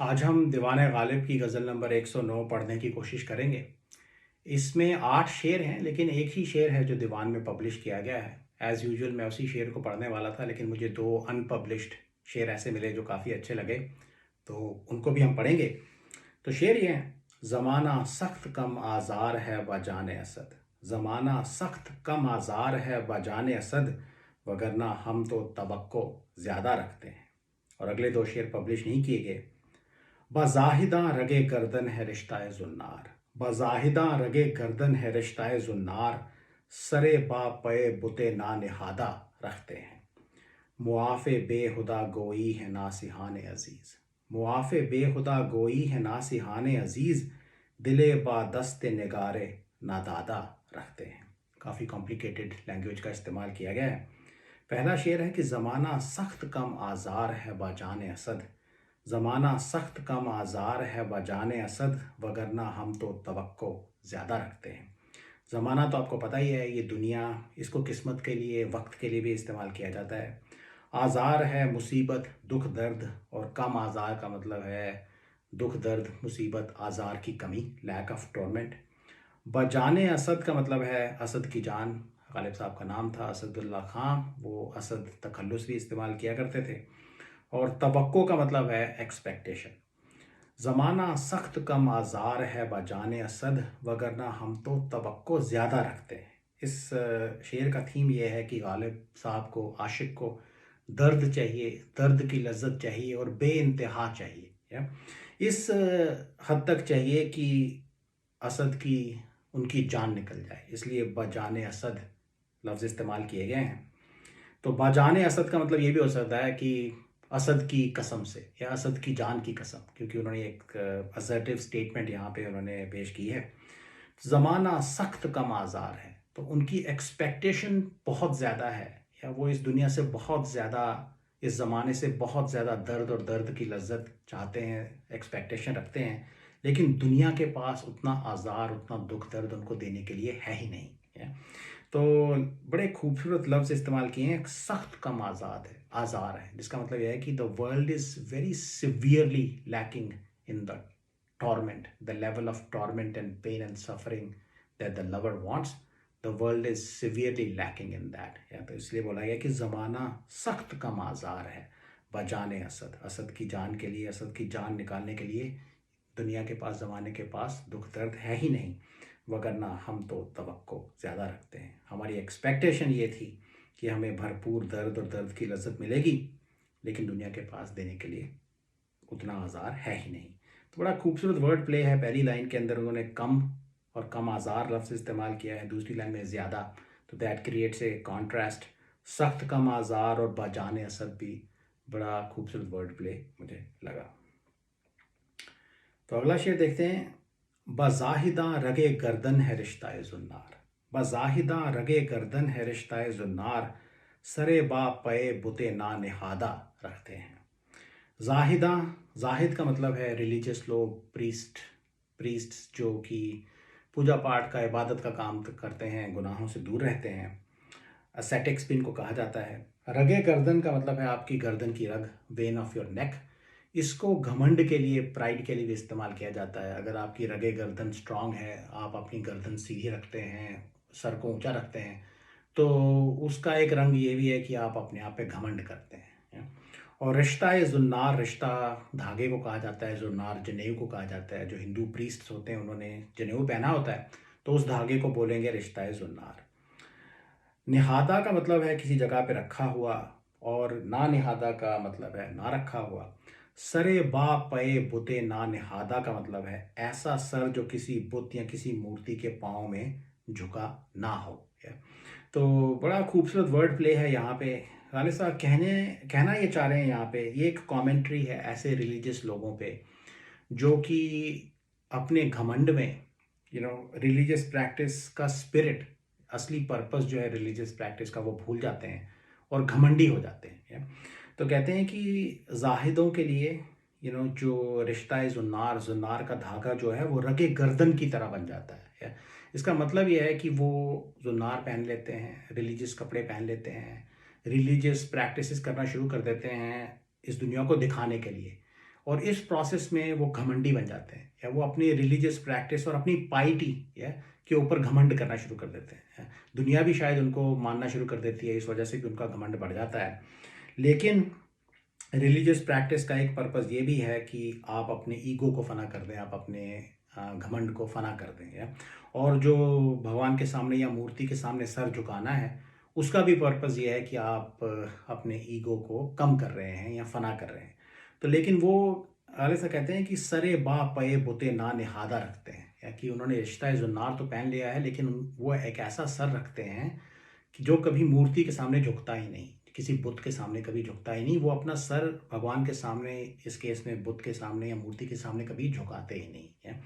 आज हम दीवाने गालिब की गज़ल नंबर 109 पढ़ने की कोशिश करेंगे। इसमें 8 शेर हैं, लेकिन एक ही शेर है जो दीवान में पब्लिश किया गया है। एज़ यूजुअल मैं उसी शेर को पढ़ने वाला था, लेकिन मुझे 2 अनपब्लिश्ड शेर ऐसे मिले जो काफ़ी अच्छे लगे, तो उनको भी हम पढ़ेंगे। तो शेर ये हैं, ज़माना सख्त कम आज़ार है बजाने असद। ज़माना सख्त कम आज़ार है बजाने असद, वगरना हम तो तवक्को ज़्यादा रखते हैं। और अगले 2 शेर पब्लिश नहीं किए गए। बज़ाहिदा रगे गर्दन है रिश्ताए जुन्नार। बज़ाहिदा रगे गर्दन है रिश्ताए जुन्नार, सरे बा पे बुते ना निहादा रखते हैं। मुआफ़े बेहुदा गोई है नासिहान अज़ीज़। मुआफ़े बेहुदा गोई है नासिहान अज़ीज़, दिले बा दस्त निगारे नादादा रखते हैं। काफ़ी कॉम्प्लिकेटेड लैंग्वेज का इस्तेमाल किया गया है। पहला शेर है कि ज़माना सख्त कम आज़ार है बाजान असद। ज़माना सख्त कम आज़ार है बजाने असद, वगरना हम तो तवक्को ज़्यादा रखते हैं। ज़माना तो आपको पता ही है, ये दुनिया, इसको किस्मत के लिए, वक्त के लिए भी इस्तेमाल किया जाता है। आज़ार है मुसीबत, दुख दर्द, और कम आज़ार का मतलब है दुख दर्द, मुसीबत, आज़ार की कमी, लैक ऑफ टॉर्मेंट। बजाने असद का मतलब है असद की जान। गालिब साहब का नाम था असदुल्ला खां, वो असद तखल्लुस भी इस्तेमाल किया करते थे। और तवक्को का मतलब है एक्सपेक्टेशन। ज़माना सख्त कम आज़ार है बजाने असद, वगरना हम तो तवक्को ज़्यादा रखते हैं। इस शेर का थीम ये है कि गालिब साहब को, आशिक को दर्द चाहिए, दर्द की लज्जत चाहिए और बेइंतहा चाहिए, या इस हद तक चाहिए कि असद की, उनकी जान निकल जाए, इसलिए बजाने असद लफ्ज़ इस्तेमाल किए गए हैं। तो बाजाने असद का मतलब ये भी हो सकता है कि असद की कसम से, या असद की जान की कसम, क्योंकि उन्होंने एक असर्टिव स्टेटमेंट यहाँ पे उन्होंने पेश की है। ज़माना सख्त कम आज़ार है, तो उनकी एक्सपेक्टेशन बहुत ज़्यादा है, या वो इस दुनिया से बहुत ज़्यादा, इस ज़माने से बहुत ज़्यादा दर्द और दर्द की लज्जत चाहते हैं, एक्सपेक्टेशन रखते हैं, लेकिन दुनिया के पास उतना आज़ार, उतना दुख दर्द उनको देने के लिए है ही नहीं है। तो बड़े खूबसूरत लफ्ज़ इस्तेमाल किए हैं, सख्त कम आज़ार है, जिसका मतलब यह है कि the world is very severely lacking in the torment, the level of torment and pain and suffering that the lover wants, the world is severely lacking in that. या तो इसलिए बोला गया कि ज़माना सख्त कम आज़ार है बजाने असद। असद की जान के लिए, असद की जान निकालने के लिए दुनिया के पास, ज़माने के पास दुख दर्द है ही नहीं, वगरना हम तो तवक्को ज़्यादा रखते हैं। हमारी एक्सपेक्टेशन ये थी कि हमें भरपूर दर्द और दर्द की लज्जत मिलेगी, लेकिन दुनिया के पास देने के लिए उतना आज़ार है ही नहीं। तो बड़ा खूबसूरत वर्ड प्ले है। पहली लाइन के अंदर उन्होंने कम और कम आज़ार लफ्ज़ इस्तेमाल किया है, दूसरी लाइन में ज़्यादा, तो दैट क्रिएट्स ए कॉन्ट्रास्ट। सख्त कम आज़ार और बाजाने असद भी बड़ा खूबसूरत वर्ड प्ले मुझे लगा। तो अगला शेर देखते हैं। बज़ाहिदा रगे गर्दन है रिश्ताए जुन्नार। बज़ाहिदा रगे गर्दन है रिश्ताए जुन्नार, सरे बा पे बुते ना निहादा रखते हैं। जाहिदा, जाहिद का मतलब है रिलीजियस लोग, प्रीस्ट जो कि पूजा पाठ का, इबादत का काम करते हैं, गुनाहों से दूर रहते हैं। असेटिक्स भी इनको कहा जाता है। रगे गर्दन का मतलब है आपकी गर्दन की रग, वेन ऑफ योर नेक। इसको घमंड के लिए, प्राइड के लिए भी इस्तेमाल किया जाता है। अगर आपकी रगे गर्दन स्ट्रांग है, आप अपनी गर्दन सीधी रखते हैं, सर को ऊंचा रखते हैं, तो उसका एक रंग ये भी है कि आप अपने आप पे घमंड करते हैं। और रिश्ता है जुन्नार, रिश्ता धागे को कहा जाता है, जुन्नार जनेऊ को कहा जाता है। जो हिंदू प्रीस्ट होते हैं उन्होंने जनेऊ पहना होता है, तो उस धागे को बोलेंगे रिश्ता है जुन्नार। निहादा का मतलब है किसी जगह पे रखा हुआ, और ना निहादा का मतलब है ना रखा हुआ। सरे बा पे बुते ना निहादा का मतलब है ऐसा सर जो किसी बुत या किसी मूर्ति के पाँव में झुका ना हो। तो बड़ा खूबसूरत वर्ड प्ले है यहाँ पे। गालिब साहब कहना ये चाह रहे हैं यहाँ पे, ये एक कमेंट्री है ऐसे रिलीजियस लोगों पे जो कि अपने घमंड में, रिलीजियस प्रैक्टिस का स्पिरिट, असली पर्पस जो है रिलीजियस प्रैक्टिस का, वो भूल जाते हैं और घमंडी हो जाते हैं। तो कहते हैं कि जाहिदों के लिए जो रिश्ता है जुन्नार, जुन्नार का धागा जो है वो रगे गर्दन की तरह बन जाता है। इसका मतलब ये है कि वो जुन्नार पहन लेते हैं, रिलीजियस कपड़े पहन लेते हैं, रिलीजियस प्रैक्टिसेस करना शुरू कर देते हैं इस दुनिया को दिखाने के लिए, और इस प्रोसेस में वो घमंडी बन जाते हैं, या वो अपनी रिलीजियस प्रैक्टिस और अपनी पाइटी या के ऊपर घमंड करना शुरू कर देते हैं। दुनिया भी शायद उनको मानना शुरू कर देती है, इस वजह से भी उनका घमंड बढ़ जाता है। लेकिन रिलीजियस प्रैक्टिस का एक पर्पज़ ये भी है कि आप अपने ईगो को फना कर दें, आप अपने घमंड को फना कर दें, या और जो भगवान के सामने या मूर्ति के सामने सर झुकाना है, उसका भी पर्पज़ ये है कि आप अपने ईगो को कम कर रहे हैं या फना कर रहे हैं। तो लेकिन वो ऐसा कहते हैं कि सरे बा पये बुते ना निहादा रखते हैं, या कि उन्होंने रिश्ता जुन्नार तो पहन लिया है, लेकिन वो एक ऐसा सर रखते हैं कि जो कभी मूर्ति के सामने झुकता ही नहीं, किसी बुत के सामने कभी झुकता ही नहीं। वो अपना सर भगवान के सामने, इस केस में बुत के सामने या मूर्ति के सामने, कभी झुकाते ही नहीं है।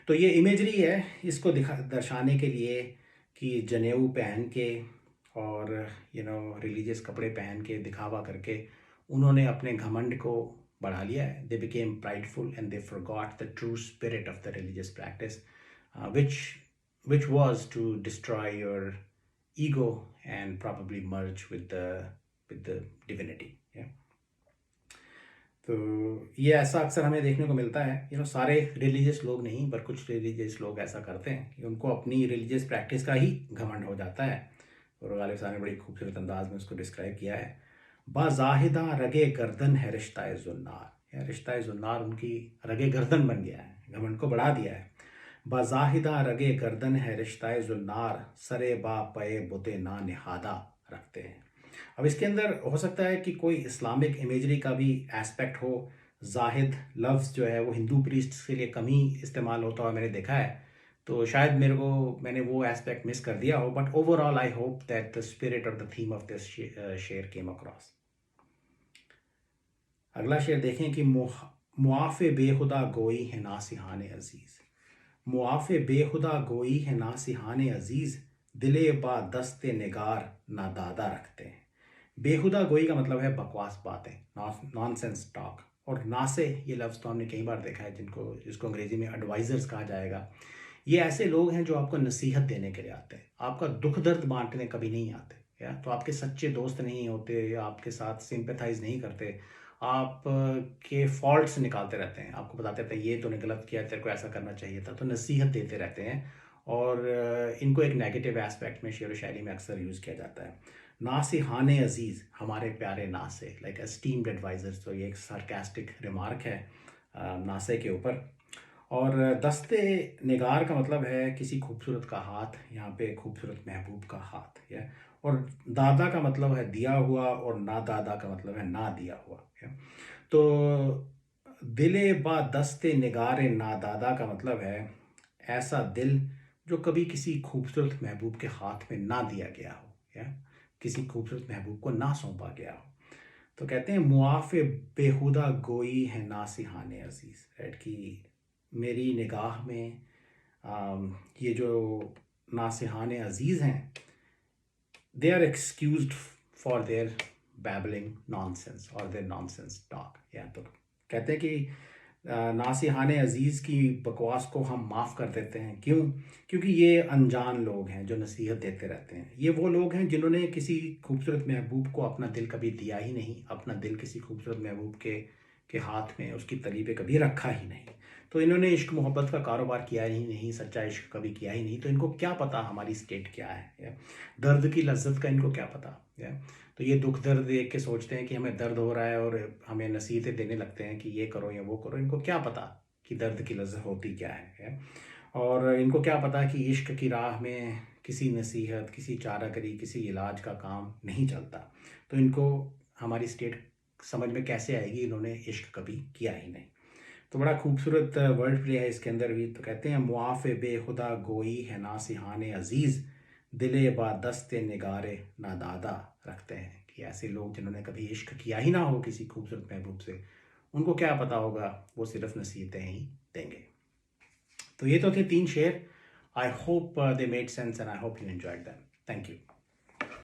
तो ये इमेजरी है, इसको दर्शाने के लिए कि जनेऊ पहन के और रिलीजियस कपड़े पहन के दिखावा करके उन्होंने अपने घमंड को बढ़ा लिया है। They became prideful and they forgot the true spirit of the religious practice, which was to destroy your ego and probably merge with the divinity. Yeah. तो ये ऐसा अक्सर हमें देखने को मिलता है। सारे रिलीजियस लोग नहीं, पर कुछ रिलीजियस लोग ऐसा करते हैं कि उनको अपनी रिलीजियस प्रैक्टिस का ही घमंड हो जाता है। और गालिब साहब ने बड़ी खूबसूरत अंदाज में उसको डिस्क्राइब किया है। बाज़ाहिदा रगे गर्दन है रिश्ता जुन्नार, या रिश्ता जुन्नार उनकी रगे गर्दन बन गया है, घमंड को बढ़ा दिया है। बाज़ाहिदा रगे गर्दन है रिश्ता जुन्नार, सरे बा पये बुते ना निहादा रखते हैं। अब इसके अंदर हो सकता है कि कोई इस्लामिक इमेजरी का भी एस्पेक्ट हो। जाहिद लफ्ज़ जो है वो हिंदू प्रीस्ट के लिए कम ही इस्तेमाल होता हुआ मैंने देखा है, तो शायद मैंने वो एस्पेक्ट मिस कर दिया हो। But overall I hope that the spirit और द थीम ऑफ दिस शेर केम अक्रॉस। अगला शेर देखें कि मुआफ़े बेखुदा गोई है नासिहान अजीज़। मुआफ़े बेखुदा गोई है नासिहान अजीज़, दिले बा दस्ते निगार ना दादा रखते हैं। बेहुदा गोई का मतलब है बकवास बातें, नॉनसेंस टॉक। और नासे ये लफ्ज़ तो हमने कई बार देखा है, जिसको अंग्रेज़ी में एडवाइज़र्स कहा जाएगा। ये ऐसे लोग हैं जो आपको नसीहत देने के लिए आते हैं, आपका दुख दर्द बांटने कभी नहीं आते, या तो आपके सच्चे दोस्त नहीं होते, या आपके साथ सिंपैथाइज़ नहीं करते, आप के फॉल्ट्स निकालते रहते हैं, आपको बताते रहते हैं ये तूने गलत किया, तेरे को ऐसा करना चाहिए था, तो नसीहत देते रहते हैं। और इनको एक नेगेटिव एस्पेक्ट में शेर व शायरी में अक्सर यूज़ किया जाता है। नासिहान अजीज़, हमारे प्यारे नासे, लाइक एस्टीम्ड एडवाइज़र्स। तो ये एक सार्कास्टिक रिमार्क है नासे के ऊपर। और दस्ते निगार का मतलब है किसी खूबसूरत का हाथ, यहाँ पे खूबसूरत महबूब का हाथ है। और दादा का मतलब है दिया हुआ, और ना दादा का मतलब है ना दिया हुआ है। तो दिले बा दस्ते निगार ना दादा का मतलब है ऐसा दिल जो कभी किसी खूबसूरत महबूब के हाथ में ना दिया गया हो, या किसी खूबसूरत महबूब को ना सौंपा गया हो। तो कहते हैं मुआफ़े बेहुदा गोई है नासिहान अजीज़, राइट, कि मेरी निगाह में ये जो नासिहान अजीज़ हैं, they are excused for their babbling nonsense और देयर नॉनसेंस टॉक। या तो कहते हैं कि नासिहान अजीज़ की बकवास को हम माफ़ कर देते हैं। क्यों? क्योंकि ये अनजान लोग हैं जो नसीहत देते रहते हैं। ये वो लोग हैं जिन्होंने किसी खूबसूरत महबूब को अपना दिल कभी दिया ही नहीं, अपना दिल किसी खूबसूरत महबूब के हाथ में उसकी तली पे कभी रखा ही नहीं। तो इन्होंने इश्क मोहब्बत का कारोबार किया ही नहीं, सच्चा इश्क कभी किया ही नहीं, तो इनको क्या पता हमारी स्टेट क्या है, या दर्द की लज्जत का इनको क्या पता। या तो ये दुख दर्द देख के सोचते हैं कि हमें दर्द हो रहा है और हमें नसीहतें देने लगते हैं कि ये करो या वो करो। इनको क्या पता कि दर्द की लज्जत होती क्या है। और इनको क्या पता कि इश्क की राह में किसी नसीहत, किसी चारागरी, किसी इलाज का काम नहीं चलता। तो इनको हमारी स्टेट समझ में कैसे आएगी, इन्होंने इश्क कभी किया ही नहीं। तो बड़ा खूबसूरत वर्ड प्ले है इसके अंदर भी। तो कहते हैं मुआफ़े बेखुदा गोई है नासिहान अजीज़, दिले बा दस्ते निगारे ना दादा रखते हैं। कि ऐसे लोग जिन्होंने कभी इश्क किया ही ना हो किसी खूबसूरत महबूब से, उनको क्या पता होगा, वो सिर्फ नसीहतें ही देंगे। तो ये तो थे 3 शेर। I hope they made sense and I hope you enjoyed them. Thank you.